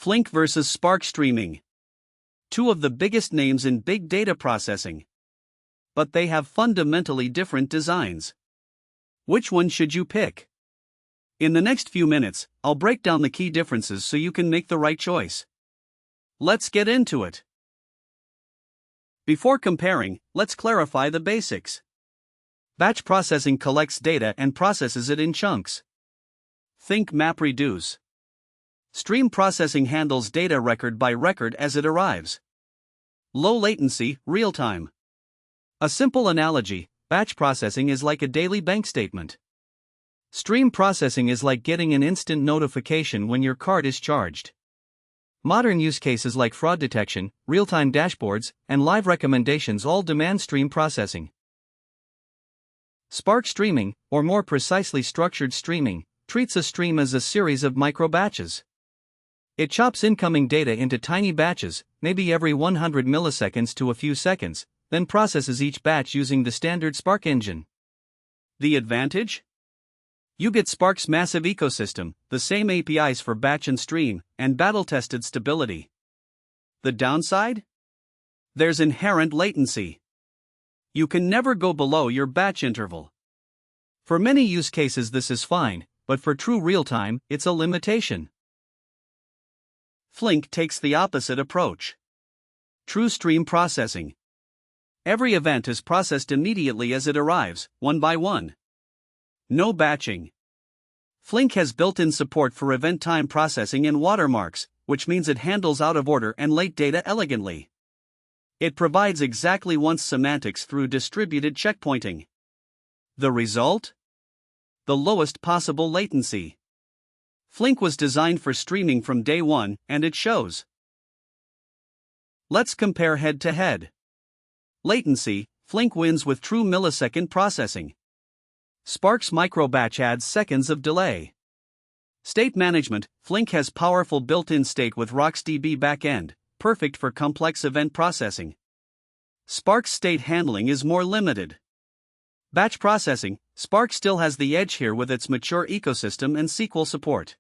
Flink versus Spark Streaming. Two of the biggest names in big data processing. But they have fundamentally different designs. Which one should you pick? In the next few minutes, I'll break down the key differences so you can make the right choice. Let's get into it. Before comparing, let's clarify the basics. Batch processing collects data and processes it in chunks. Think MapReduce. Stream processing handles data record by record as it arrives. Low latency, real time. A simple analogy: batch processing is like a daily bank statement. Stream processing is like getting an instant notification when your card is charged. Modern use cases like fraud detection, real-time dashboards, and live recommendations all demand stream processing. Spark streaming, or more precisely structured streaming, treats a stream as a series of micro-batches. It chops incoming data into tiny batches, maybe every 100 milliseconds to a few seconds, then processes each batch using the standard Spark engine. The advantage? You get Spark's massive ecosystem, the same APIs for batch and stream, and battle-tested stability. The downside? There's inherent latency. You can never go below your batch interval. For many use cases this is fine, but for true real-time, it's a limitation. Flink takes the opposite approach. True stream processing. Every event is processed immediately as it arrives, one by one. No batching. Flink has built-in support for event time processing and watermarks, which means it handles out-of-order and late data elegantly. It provides exactly once semantics through distributed checkpointing. The result? The lowest possible latency. Flink was designed for streaming from day one, and it shows. Let's compare head-to-head. Latency: Flink wins with true millisecond processing. Spark's micro-batch adds seconds of delay. State management: Flink has powerful built-in state with RocksDB backend, perfect for complex event processing. Spark's state handling is more limited. Batch processing: Spark still has the edge here with its mature ecosystem and SQL support.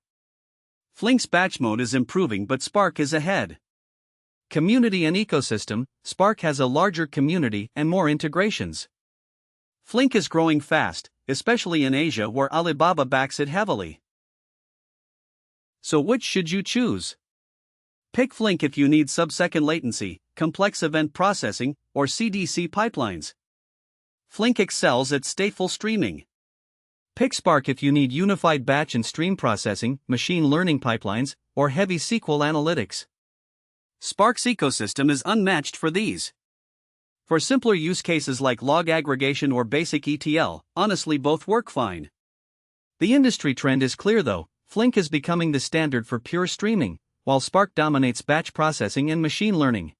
Flink's batch mode is improving, but Spark is ahead. Community and ecosystem: Spark has a larger community and more integrations. Flink is growing fast, especially in Asia where Alibaba backs it heavily. So which should you choose? Pick Flink if you need sub-second latency, complex event processing, or CDC pipelines. Flink excels at stateful streaming. Pick Spark if you need unified batch and stream processing, machine learning pipelines, or heavy SQL analytics. Spark's ecosystem is unmatched for these. For simpler use cases like log aggregation or basic ETL, honestly both work fine. The industry trend is clear though: Flink is becoming the standard for pure streaming, while Spark dominates batch processing and machine learning.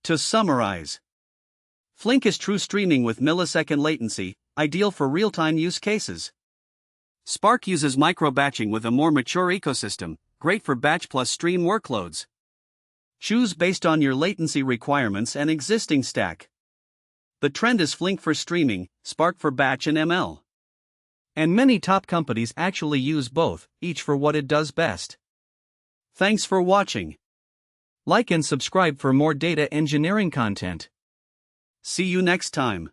To summarize, Flink is true streaming with millisecond latency, ideal for real-time use cases. Spark uses micro-batching with a more mature ecosystem, great for batch plus stream workloads. Choose based on your latency requirements and existing stack. The trend is Flink for streaming, Spark for batch and ML. And many top companies actually use both, each for what it does best. Thanks for watching. Like and subscribe for more data engineering content. See you next time.